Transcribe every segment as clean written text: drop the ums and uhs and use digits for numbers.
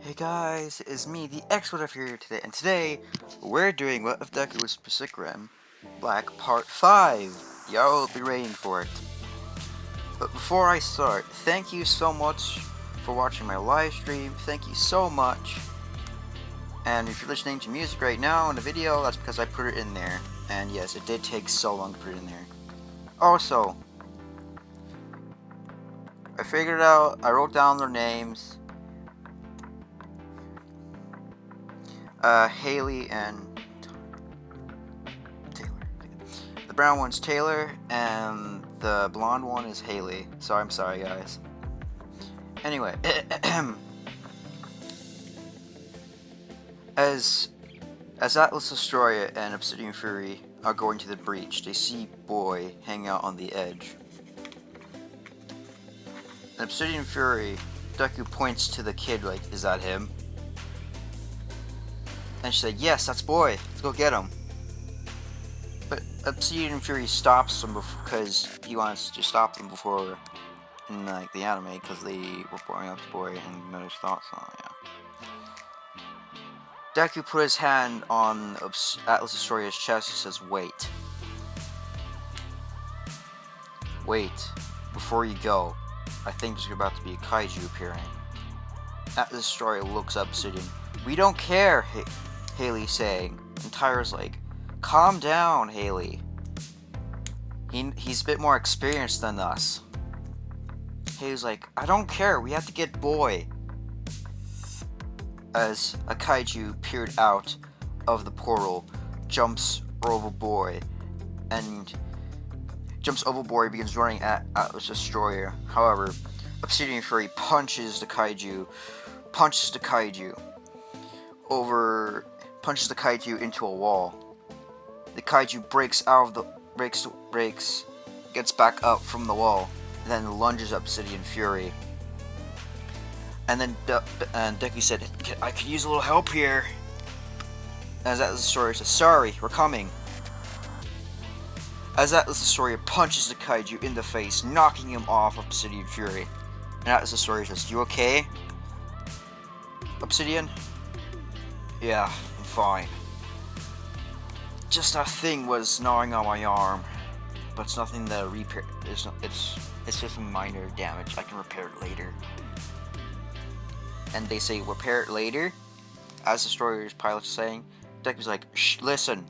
Hey guys, it's me, the expert here today, and today we're doing What If Deku was Pacific Rim Black Part 5. Y'all will be waiting for it. But before I start, thank you so much for watching my live stream. Thank you so much. And if you're listening to music right now in the video, that's because I put it in there. And yes, it did take so long to put it in there. Also, I figured out, I wrote down their names. Haley and Taylor. The brown one's Taylor, and the blonde one is Haley. So I'm sorry, guys. Anyway, as Atlas Destroyer and Obsidian Fury are going to the breach, they see Boy hanging out on the edge. And Obsidian Fury, Deku points to the kid like, "Is that him?" And she said, "Yes, that's Boy. Let's go get him." But Obsidian Fury stops them because he wants to stop them before, in like the anime, because they were blowing up Boy and made his thoughts on it. Yeah. Deku put his hand on Atlas Destroyer's chest and says, "Wait. Wait. Before you go, I think there's about to be a kaiju appearing." Atlas Destroyer looks up Obsidian. "We don't care," Haley's saying. And Tyra's like, "Calm down, Haley. He's a bit more experienced than us." Haley's like, "I don't care, we have to get Boy." As a kaiju peered out of the portal, jumps over Boy, and begins running at Atlas Destroyer. However, Obsidian Fury punches the kaiju into a wall. The kaiju gets back up from the wall, and then lunges at Obsidian Fury. And then Deku said, "I could use a little help here." As Atlas Destroyer says, "Sorry, we're coming." As Atlas Destroyer punches the kaiju in the face, knocking him off Obsidian Fury. And Atlas Destroyer says, "You okay, Obsidian?" "Yeah, I'm fine. Just that thing was gnawing on my arm, but it's nothing to repair. It's just a minor damage. I can repair it later." And they say, "Repair it later?" As Destroyer's pilot is saying. Deku's like, "Shh, listen.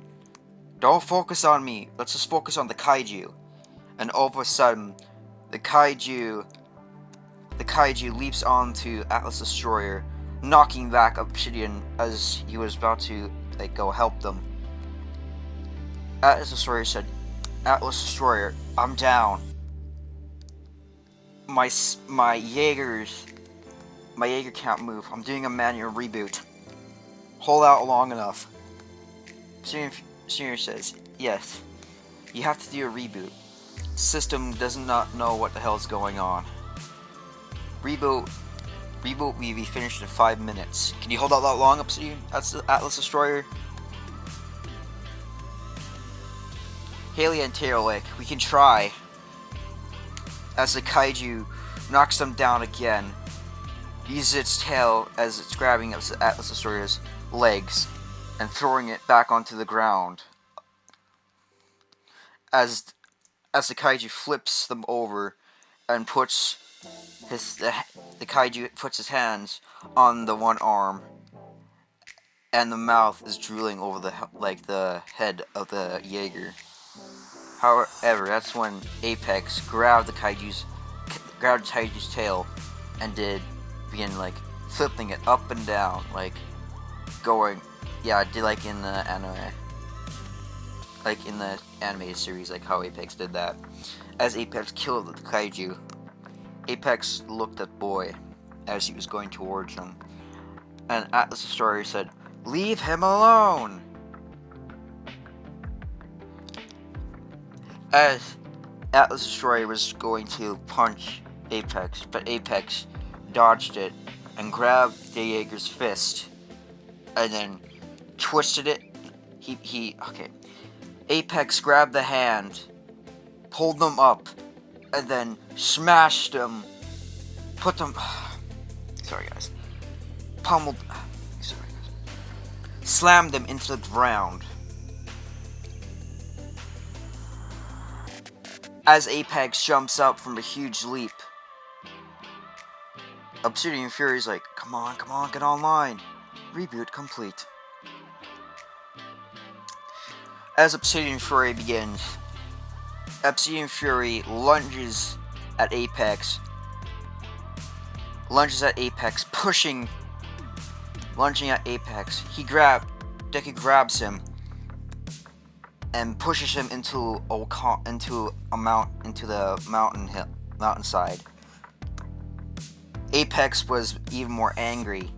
Don't focus on me. Let's just focus on the kaiju." And all of a sudden, the kaiju leaps onto Atlas Destroyer, knocking back Obsidian as he was about to go help them. Atlas Destroyer said, "Atlas Destroyer, I'm down. My Jaeger can't move. I'm doing a manual reboot. Hold out long enough." Senior says, "Yes, you have to do a reboot. System does not know what the hell is going on. Reboot will be finished in 5 minutes. Can you hold out that long, Obsidian? That's the Atlas Destroyer." Haley and Taylor like, "We can try." As the kaiju knocks them down again, uses its tail as it's grabbing Atlas Destroyer's legs and throwing it back onto the ground. As the kaiju flips them over and the kaiju puts his hands on the one arm, and the mouth is drooling over the head of the Jaeger. However, that's when Apex grabbed the kaiju's tail and did begin flipping it up and down, going, yeah, did in the anime, in the animated series, how Apex did that. As Apex killed the kaiju, Apex looked at Boy as he was going towards him, and Atlas Destroyer said, "Leave him alone." As Atlas Destroyer was going to punch Apex, but Apex dodged it and grabbed the Jaeger's fist and then twisted it. Apex grabbed the hand, pulled them up, and then smashed them put them. Sorry, guys. Pummeled. Sorry, guys. Slammed them into the ground. As Apex jumps up from a huge leap, Obsidian Fury's like, come on, get online. Reboot complete. As Obsidian Fury begins, Obsidian Fury lunges at Apex, lunging at Apex. Deku grabs him and pushes him into the mountainside. Apex was even more angry.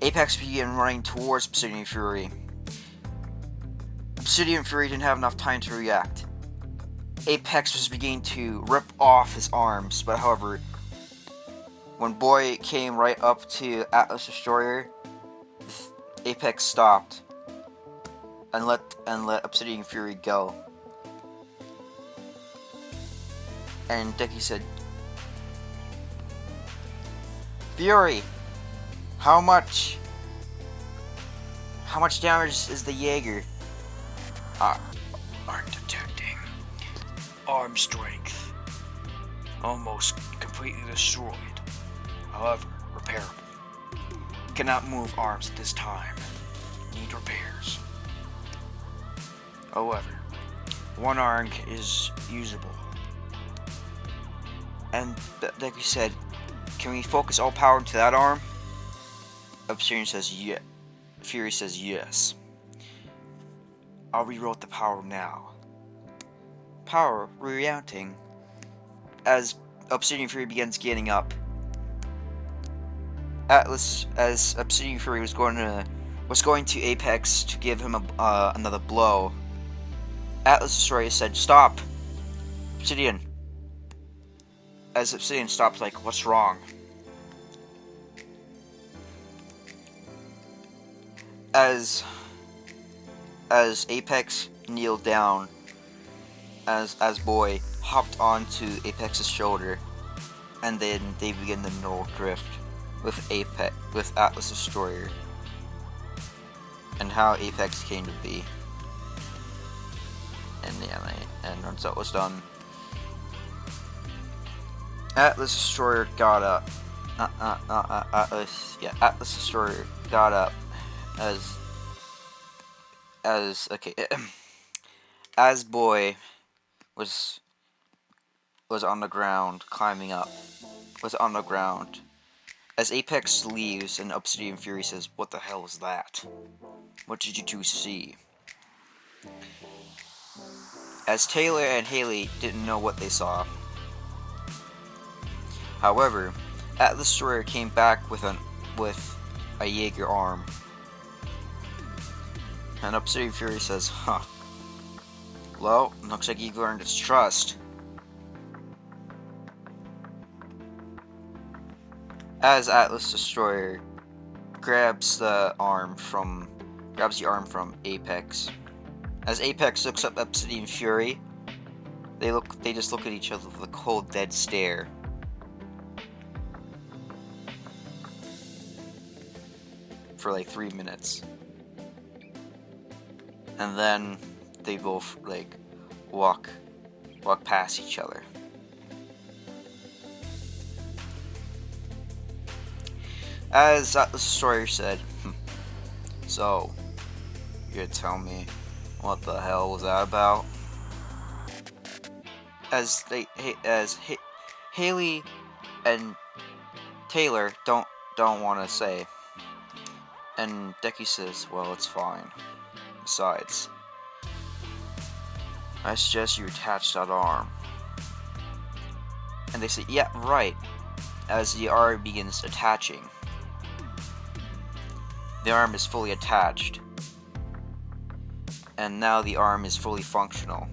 Apex began running towards Obsidian Fury. Obsidian Fury didn't have enough time to react. Apex was beginning to rip off his arms, but however, when Boy came right up to Atlas Destroyer, Apex stopped and let Obsidian Fury go. And Deku said, Fury, how much damage is the Jaeger? Aren't detecting. Arm strength. Almost completely destroyed. However, repairable. Cannot move arms at this time. Need repairs. However, one arm is usable. And Deku said, can we focus all power into that arm? Obsidian says yeah. Fury says yes. I'll reroute the power now. Power rerouting. As Obsidian Fury begins getting up, as Obsidian Fury was going to Apex to give him another blow, Atlas Destroyer said, "Stop, Obsidian." As Obsidian stopped, like, what's wrong? As Apex kneeled down, as Boy hopped onto Apex's shoulder, and then they began the neural drift with Atlas Destroyer, and how Apex came to be. And yeah, and once that was done, Atlas Destroyer got up. Atlas Destroyer got up as Boy was on the ground, climbing up, was on the ground. As Apex leaves and Obsidian Fury says, "What the hell was that? What did you two see?" As Taylor and Haley didn't know what they saw. However, Atlas Destroyer came back with a Jaeger arm. And Obsidian Fury says, "Huh. Well, looks like you've earned its trust." As Atlas Destroyer grabs the arm from Apex. As Apex looks up Obsidian Fury, they just look at each other with a cold, dead stare. For like 3 minutes. And then they both like walk past each other. As Atlas Destroyer said, "So, you could tell me what the hell was that about?" As Haley and Taylor don't want to say, and Deku says, "Well, it's fine. Besides, I suggest you attach that arm." And they say, "Yeah, right." As the arm begins attaching, the arm is fully attached, and now the arm is fully functional.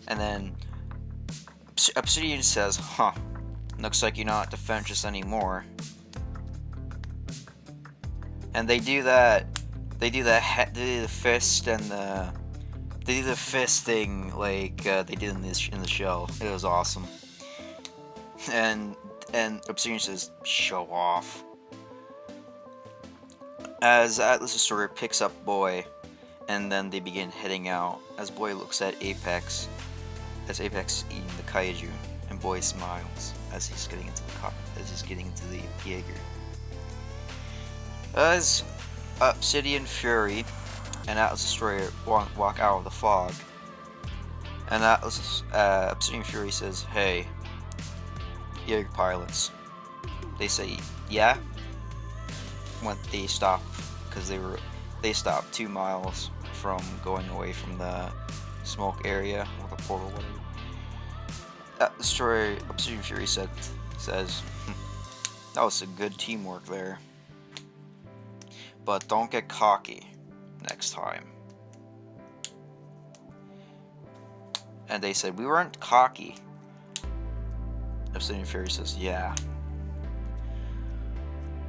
And then Obsidian says, "Huh, looks like you're not defenseless anymore." And they do the fist and they do the fist thing like they did in the show. It was awesome. and Obsidian says, "Show off." As Atlas's sword picks up Boy, and then they begin heading out. As Boy looks at Apex, as Apex eating the kaiju, and Boy smiles as he's getting into the Jaeger. As Obsidian Fury and Atlas Destroyer walk out of the fog, and Obsidian Fury says, "Hey, Jaeger pilots." They say, "Yeah." When they stop, because they stopped 2 miles from going away from the smoke area or the portal, whatever. Destroyer Obsidian Fury says, "That was some good teamwork there, but don't get cocky next time." And they said, "We weren't cocky." Obsidian Fury says, "Yeah,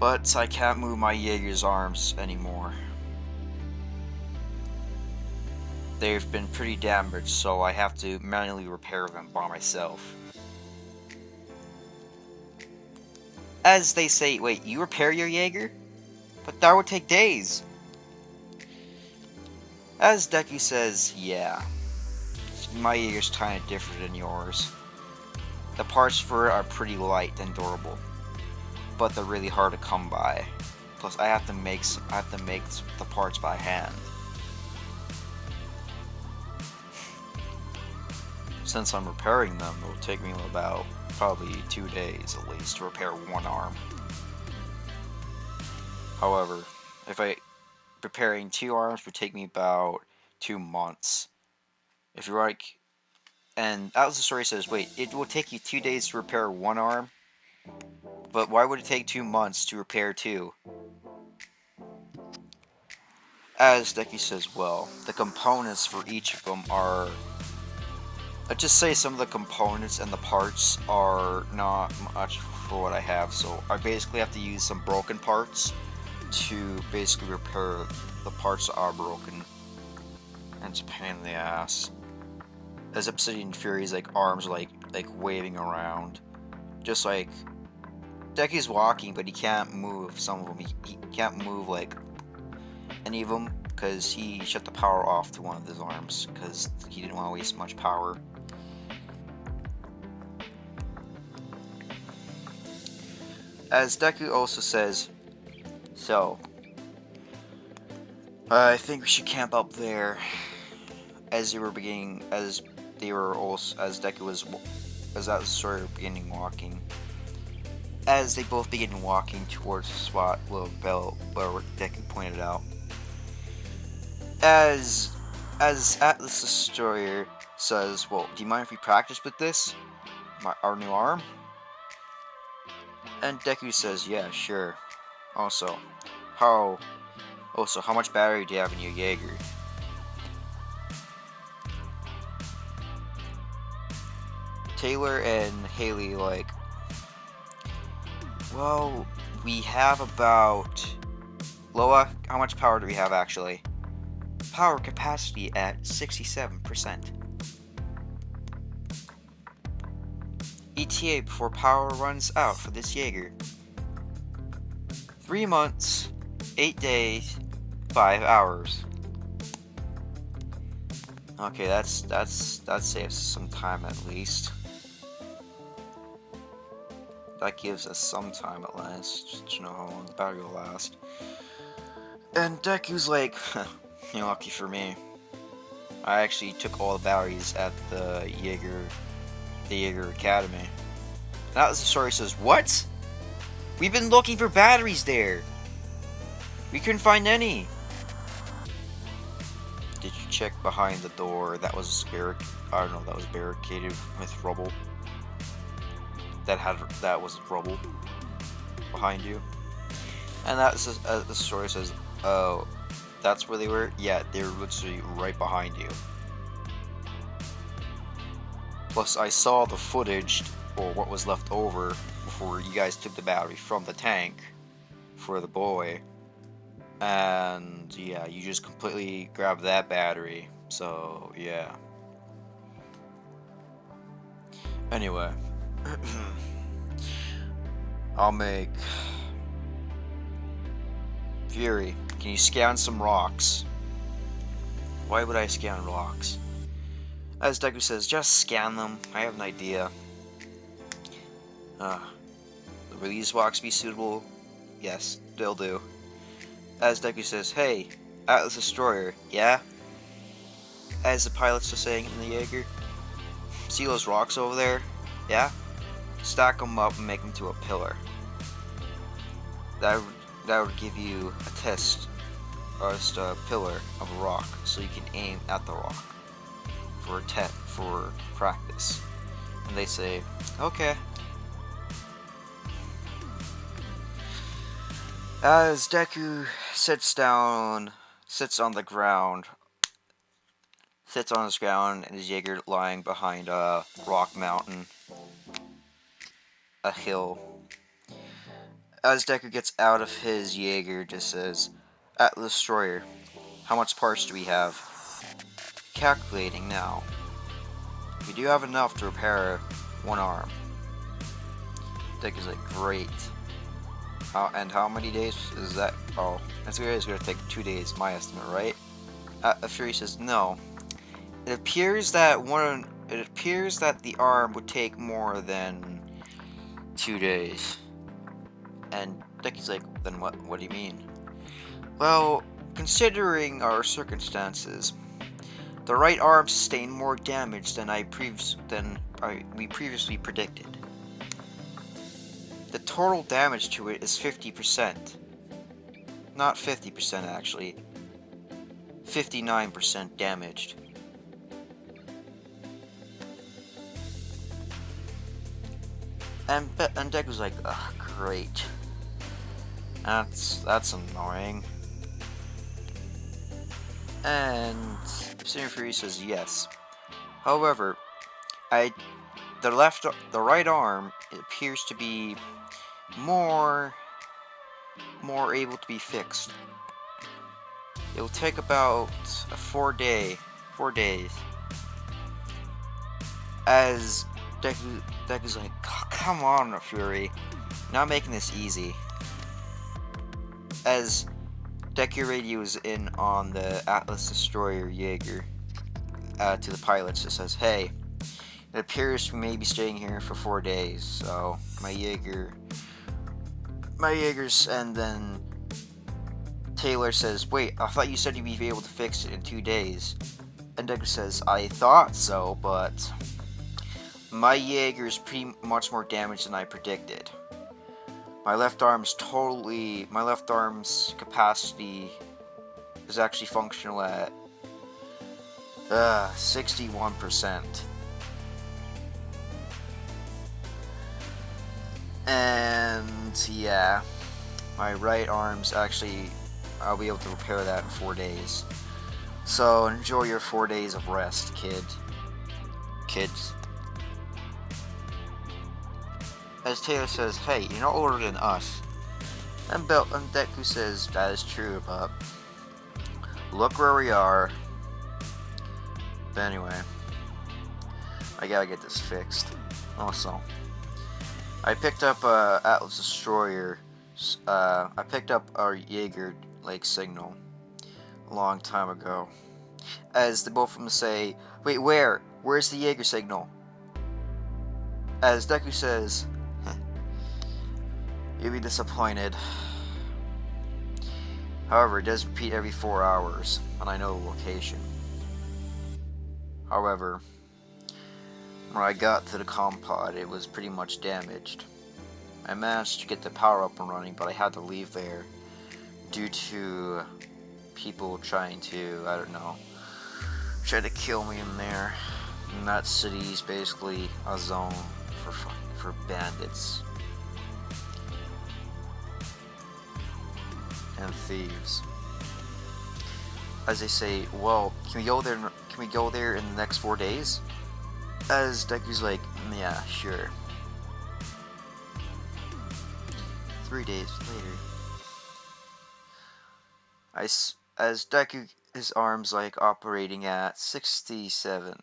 but I can't move my Jaeger's arms anymore. They've been pretty damaged, so I have to manually repair them by myself." As they say, "Wait, you repair your Jaeger? But that would take days." As Deku says, "Yeah, my Jaeger's kinda different than yours. The parts for it are pretty light and durable, but they're really hard to come by. Plus, I have to make the parts by hand. Since I'm repairing them, it will take me about probably 2 days at least to repair one arm. However, preparing 2 arms would take me about 2 months. If you're like..." And as the story says, "Wait, it will take you 2 days to repair one arm? But why would it take 2 months to repair 2? As Deku says, "Well, the components for each of them are..." Let's just say some of the components and the parts are not much for what I have, so I basically have to use some broken parts to basically repair the parts that are broken. And it's a pain in the ass." As Obsidian Fury's arms are waving around. Just like Deku's walking, but he can't move some of them. He can't move any of them because he shut the power off to one of his arms because he didn't want to waste much power. As Deku also says, "So, I think we should camp up there." As Deku started beginning walking. As they both begin walking towards the spot where Deku pointed out. As Atlas Destroyer says, "Well, do you mind if we practice with this? Our new arm?" And Deku says, "Yeah, sure. Also, how much battery do you have in your Jaeger?" Taylor and Haley "Well, we have about..." "Loa, how much power do we have actually?" "Power capacity at 67%. ETA before power runs out for this Jaeger. 3 months, 8 days, 5 hours. Okay, that saves some time at least. That gives us some time at least to know how long the battery will last." And Deku's like, "You're lucky for me. I actually took all the batteries at the Jaeger Academy." And as the story says, "What? We've been looking for batteries there. We couldn't find any." "Did you check behind the door that was barricaded with rubble? That was rubble behind you?" And the story says, "Oh, that's where they were? Yeah, they were literally right behind you. Plus, I saw the footage, or what was left over, before you guys took the battery from the tank for the boy. And yeah, you just completely grabbed that battery. So, yeah. Anyway." I'll make Fury. Can you scan some rocks? Why would I scan rocks? As Deku says, just scan them. I have an idea. Will these rocks be suitable? Yes, they'll do. As Deku says, hey, Atlas Destroyer, yeah? As the pilots are saying in the Jaeger, see those rocks over there? Yeah? Stack them up and make them to a pillar. That would give you a test, or just a pillar of a rock, so you can aim at the rock for practice. And they say, okay. As Deku sits on the ground, sits on his ground, and his Jaeger lying behind a rock mountain, a hill. As Deku gets out of his Jaeger, just says, Atlas Destroyer, how much parts do we have? Calculating now. We do have enough to repair one arm. Deku's like, great. And how many days is that? Oh, that's gonna take 2 days, my estimate, right? Fury says, no. It appears that the arm would take more than 2 days. And Deku's like, then what? What do you mean? Well, considering our circumstances, the right arm sustained more damage than we previously predicted. The total damage to it is 50%. Not 50% actually. 59% damaged. And Deku's like, ugh, great. That's annoying. And Senior Fury says yes. However, the right arm appears to be more able to be fixed. It will take about 4 days. As Deku's like, come on, Fury, not making this easy. As Deku radios in on the Atlas Destroyer Jaeger to the pilots, it says, hey, it appears we may be staying here for 4 days, so my Jaegers, and then Taylor says, wait, I thought you said you'd be able to fix it in 2 days. And Deku says, I thought so, but my Jaeger's pretty much more damage than I predicted. My left arm's capacity is actually functional at 61%. And yeah, my right arm's actually, I'll be able to repair that in 4 days. So enjoy your 4 days of rest, kids. As Taylor says, hey, you're not older than us. And Deku says, that is true, but look where we are. But anyway, I gotta get this fixed. Also, I picked up Atlas Destroyer. I picked up our Jaeger Lake signal a long time ago. As the both of them say, wait, where's the Jaeger signal? As Deku says, you'll be disappointed. However, it does repeat every 4 hours, and I know the location. However, when I got to the compod, it was pretty much damaged. I managed to get the power up and running, but I had to leave there due to people trying to, I don't know, try to kill me in there. And that city's basically a zone for bandits and thieves. As they say, well, can we go there in the next 4 days? As Deku's like, yeah, sure. 3 days later, as Deku, his arm's like operating at 67.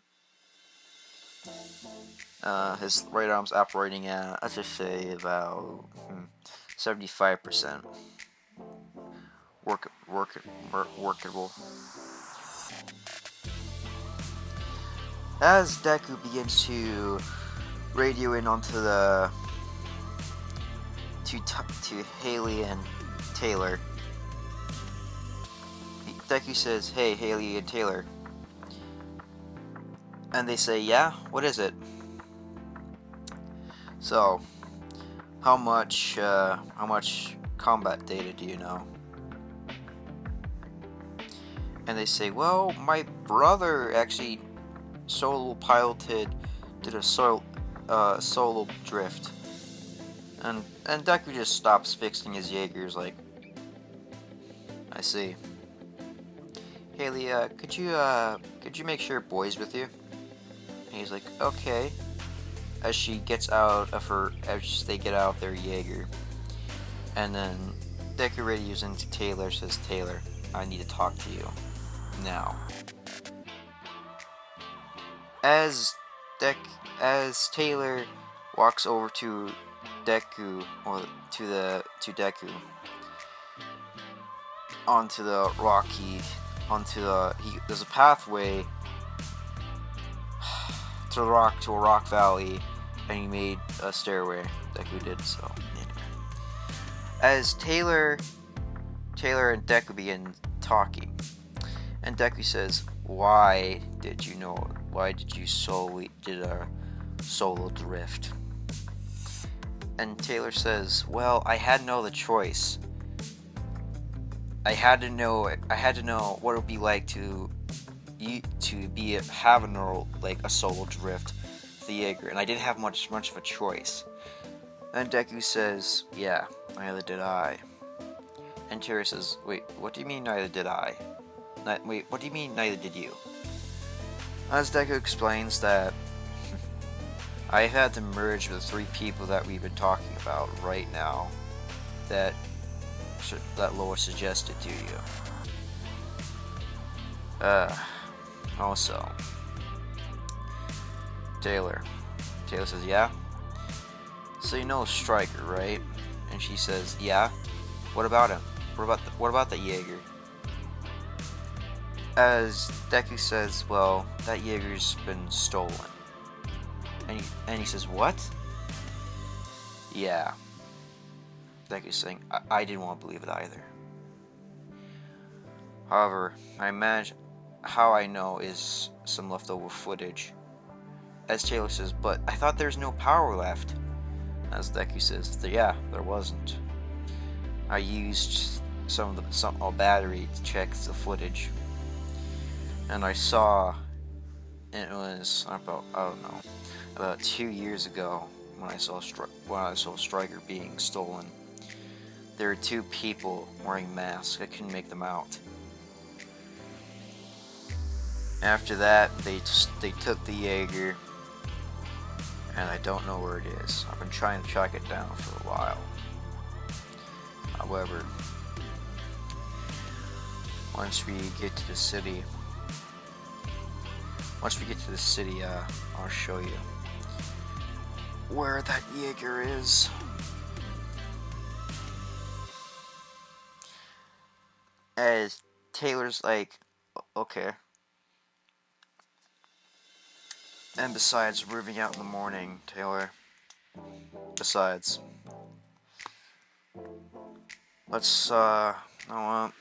His right arm's operating at, let's just say, about 75% workable. As Deku begins to radio in onto the to Haley and Taylor, Deku says, "Hey, Haley and Taylor," and they say, "Yeah, what is it?" So, how much combat data do you know? And they say, "Well, my brother actually solo piloted, did a solo drift." And Deku just stops fixing his Jaegers, like, I see. Haley, could you make sure Boy's with you? And he's like, okay. As she gets out of her, as they get out of their Jaeger, and then Deku radios into Taylor, says, "Taylor, I need to talk to you now." As Taylor walks over to Deku, or to Deku, onto the rocky, there's a pathway to a rock valley, and he made a stairway. Deku did so. As Taylor and Deku begin talking, and Deku says, "Why did you did a solo drift?" And Taylor says, "Well, I had no other choice. I had to know what it would be like to have a solo drift with the Jaeger, and I didn't have much of a choice." And Deku says, "Yeah, neither did I." And Taylor says, "Wait, what do you mean neither did I? Wait, what do you mean neither did you?" As Deku explains that I had to merge with the 3 people that we've been talking about right now that Lois suggested to you. Also, Taylor says, "Yeah? So you know Striker, right?" And she says, "Yeah. What about him? What about the Jaeger?" As Deku says, "Well, that Jaeger's been stolen." And he says, "What?" "Yeah." Deku's saying, I didn't want to believe it either. However, how I know is some leftover footage. As Taylor says, "But I thought there's no power left." As Deku says, "Yeah, there wasn't. I used a battery to check the footage, and I saw it was about 2 years ago when I saw Striker being stolen. There were 2 people wearing masks. I couldn't make them out. After that, they took the Jaeger, and I don't know where it is. I've been trying to track it down for a while. However, once we get to the city, I'll show you where that Jaeger is." As Taylor's like, "Okay." And besides, we're moving out in the morning, Taylor. Besides, let's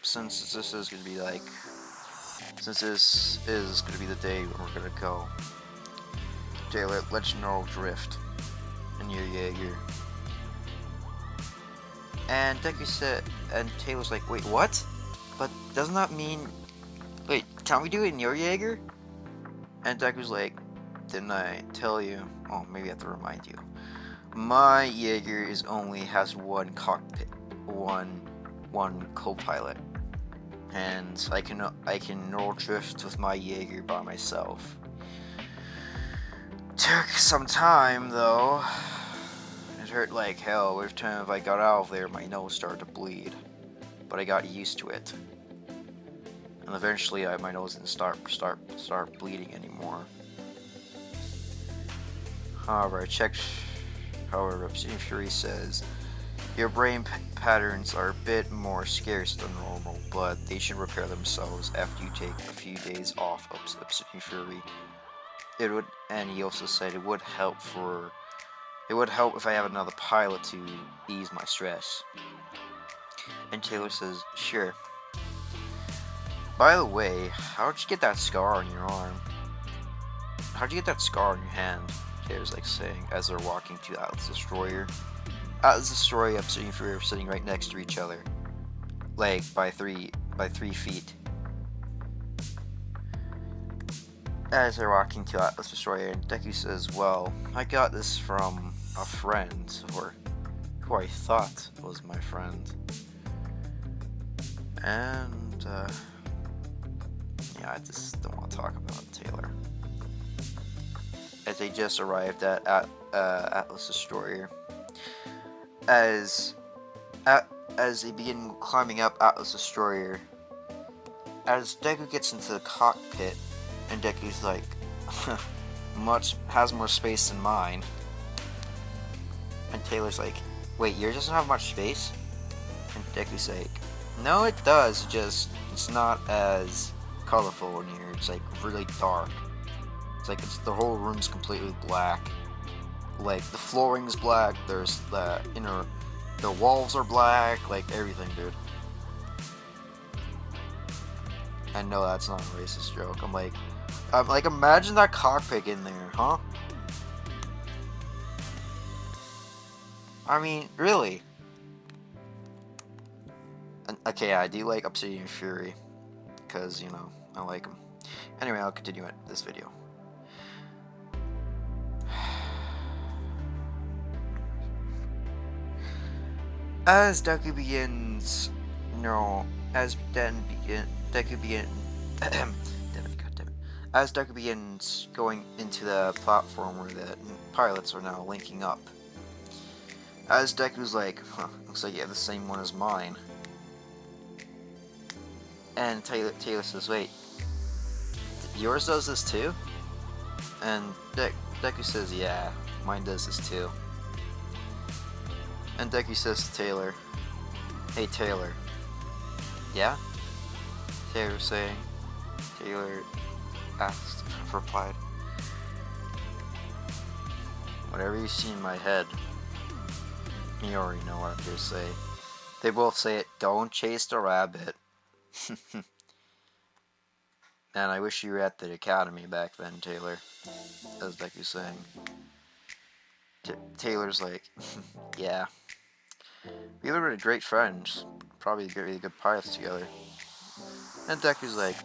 since this is gonna be the day when we're gonna go, Taylor, let's neural drift in your Jaeger. And Taylor's like, "Wait, what? But doesn't that mean, wait, can't we do it in your Jaeger?" And Deku's like, "Didn't I tell you? Oh, maybe I have to remind you. My Jaeger only has one cockpit, one co-pilot, and I can neural drift with my Jaeger by myself. Took some time though. It hurt like hell. Every time I got out of there, my nose started to bleed, but I got used to it, and eventually my nose didn't start bleeding anymore." However, I checked. However, Obsidian Fury says your brain patterns are a bit more scarce than normal, but they should repair themselves after you take a few days off of Obsidian Fury. It would, and he also said it would help if I have another pilot to ease my stress. And Taylor says, sure. By the way, how'd you get that scar on your arm? How'd you get that scar on your hand? Taylor's like saying as they're walking to Atlas Destroyer. Atlas Destroyer and Obsidian Fury are sitting right next to each other. Like by 3 feet. As they're walking to Atlas Destroyer, and Deku says, well, I got this from a friend, or who I thought was my friend. And, yeah, I just don't want to talk about Taylor. As they just arrived at Atlas Destroyer. As they begin climbing up Atlas Destroyer, as Deku gets into the cockpit, and Deku's like, has more space than mine. And Taylor's like, wait, yours doesn't have much space? And Deku's like, no, it does, it's not as colorful in here. It's like really dark. It's like the whole room's completely black. Like the flooring's black, there's the walls are black, like everything, dude. I know that's not a racist joke. I'm like, imagine that cockpit in there, huh? I mean, really. And, okay, I do like Obsidian Fury, because, you know, I like him. Anyway, I'll continue this video. As Deku begins, as Deku begins going into the platform where the pilots are now linking up. As Deku's like, looks like you have the same one as mine. And Taylor says, wait, yours does this too? And Deku says, yeah, mine does this too. And Deku says to Taylor, hey Taylor. Yeah? Taylor replied, whatever you see in my head, you already know what they say. They both say it, don't chase the rabbit. Man, I wish you were at the academy back then, Taylor. As Deku's saying. Taylor's like, yeah. We would have been great friends. Probably really good pilots together. And Deku's like,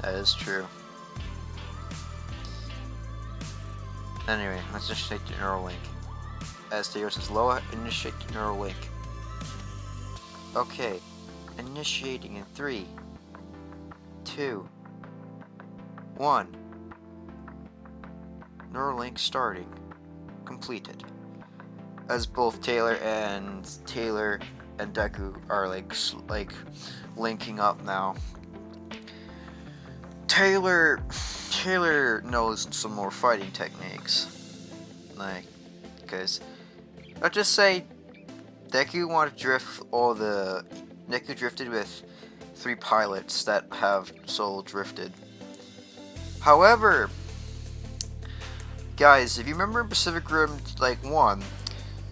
that is true. Anyway, let's just take the Neuralink. As Taylor says, Loa, initiate the Neuralink. Okay, initiating in 3, 2, 1. Neuralink starting. Completed. As both Taylor and Deku are like linking up now. Taylor knows some more fighting techniques. Like, because let's just say Deku drifted with 3 pilots that have solo drifted. However, guys, if you remember Pacific Rim 1,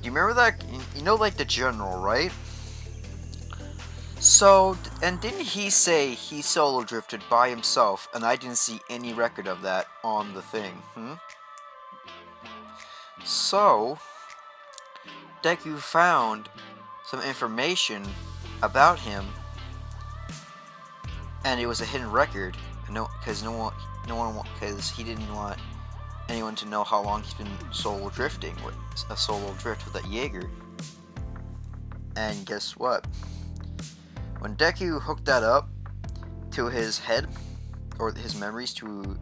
you remember that, you know, like the general, right? So, and didn't he say he solo drifted by himself, and I didn't see any record of that on the thing, So, Deku found some information about him, and it was a hidden record, because he didn't want anyone to know how long he's been solo drifting with a solo drift with that Jaeger. And guess what? When Deku hooked that up to his head, or his memories to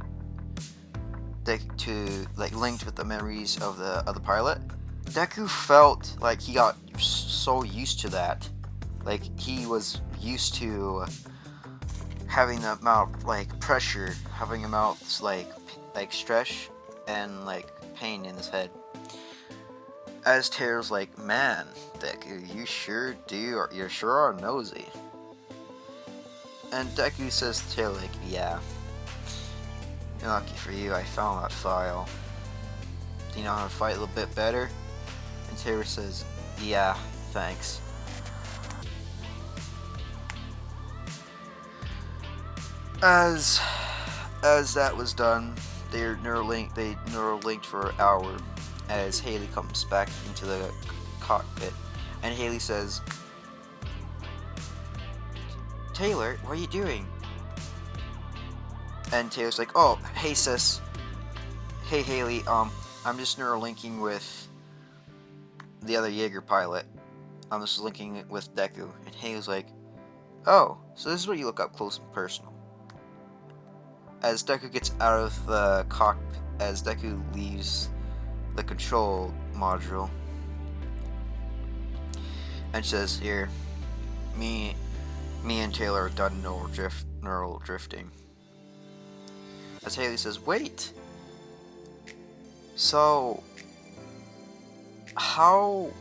linked with the memories of the other pilot, Deku felt like he got so used to that. Like, he was used to having that amount of pressure, having amount like stress and like pain in his head. As Taylor's like, man, Deku, you sure are nosy. And Deku says to Taylor like, yeah, lucky for you, I found that file. Do you know how to fight a little bit better? And Taylor says, yeah, thanks. As that was done, they neurolinked for an hour as Haley comes back into the cockpit, and Haley says, Taylor, what are you doing? And Taylor's like, oh, hey sis. Hey Haley, I'm just neurolinking with the other Jaeger pilot. I'm just linking it with Deku. And Haley's like, oh, so this is what you look up close and personal. As Deku gets out of the cockpit, as Deku leaves the control module, and says, here, me and Taylor are done neural drifting. As Haley says, wait, so how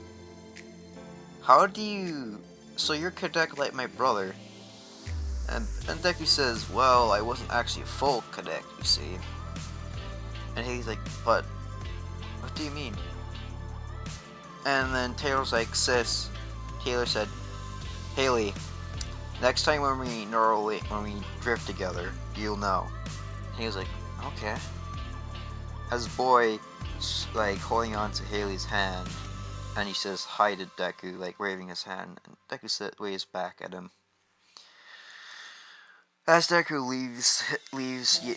do you, so you're cadet like my brother? And Deku says, well, I wasn't actually a full cadet, you see. And Haley's like, but what do you mean? And then Taylor's like, sis, Taylor said, Haley, next time when we drift together, you'll know. And he was like, okay. As Boy, like, holding on to Haley's hand, and he says hi to Deku, like, waving his hand, and Deku waves back at him. As Deku leaves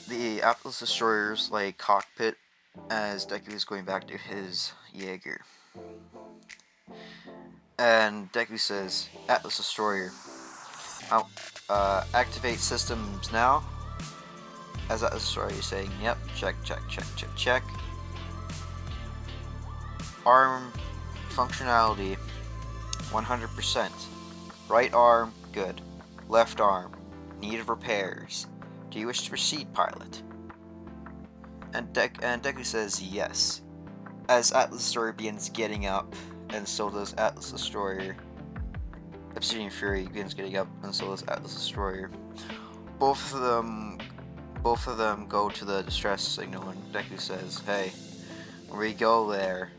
the Atlas Destroyer's, like, cockpit, as Deku is going back to his Jaeger. And Deku says, Atlas Destroyer, activate systems now. As Atlas Destroyer is saying, yep, check. Arm functionality, 100%. Right arm, good. Left arm, need of repairs. Do you wish to proceed, pilot? And Deku says yes. As Atlas Destroyer begins getting up, and so does Atlas Destroyer. Obsidian Fury begins getting up, and so does Atlas Destroyer. Both of them go to the distress signal, and Deku says, "Hey, when we go there,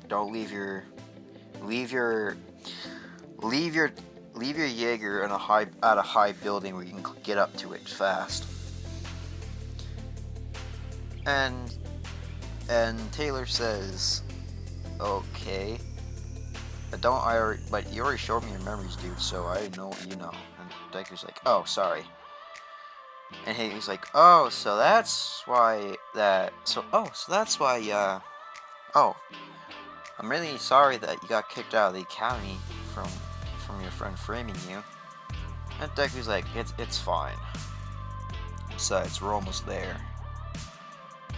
don't leave your Jaeger at a high building where you can get up to it fast." And Taylor says, "Okay, but you already showed me your memories, dude. So I know what you know." And Deku's like, "Oh, sorry." And he's like, "Oh, so that's why oh, I'm really sorry that you got kicked out of the academy from your friend framing you." And Deku's like, "It's fine. Besides, we're almost there.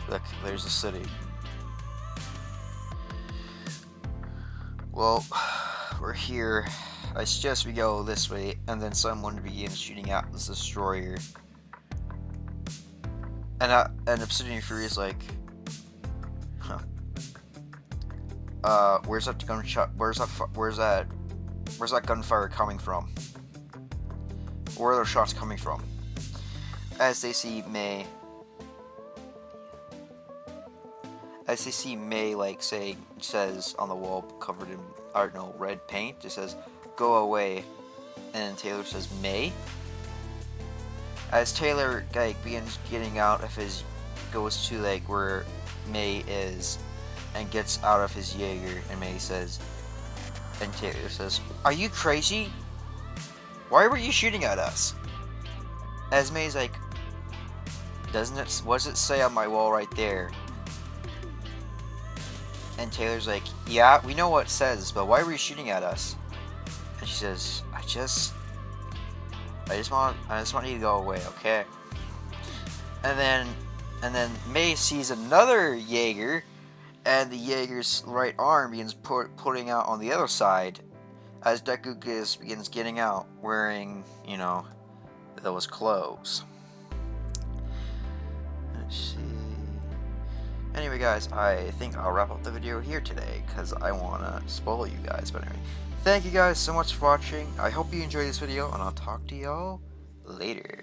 Look, there's the city." Well, we're here. I suggest we go this way, and then someone begins shooting Atlas Destroyer. And Obsidian Fury is like, huh. Where's that gunshot? Where's that gunfire coming from? Where are those shots coming from? As they see May, like says on the wall covered in, I don't know, red paint, it says, "Go away." And Taylor says, "May?" As Taylor begins getting out of goes to where May is, and gets out of his Jaeger, and Taylor says, "Are you crazy? Why were you shooting at us?" As May's like, what does it say on my wall right there? And Taylor's like, "Yeah, we know what it says, but why were you shooting at us?" And she says, I just want you to go away, okay?" And then May sees another Jaeger, and the Jaeger's right arm begins putting out on the other side, as Deku begins getting out, wearing, those clothes. Let's see. Anyway, guys, I think I'll wrap up the video here today because I want to spoil you guys. But anyway, thank you guys so much for watching. I hope you enjoyed this video, and I'll talk to y'all later.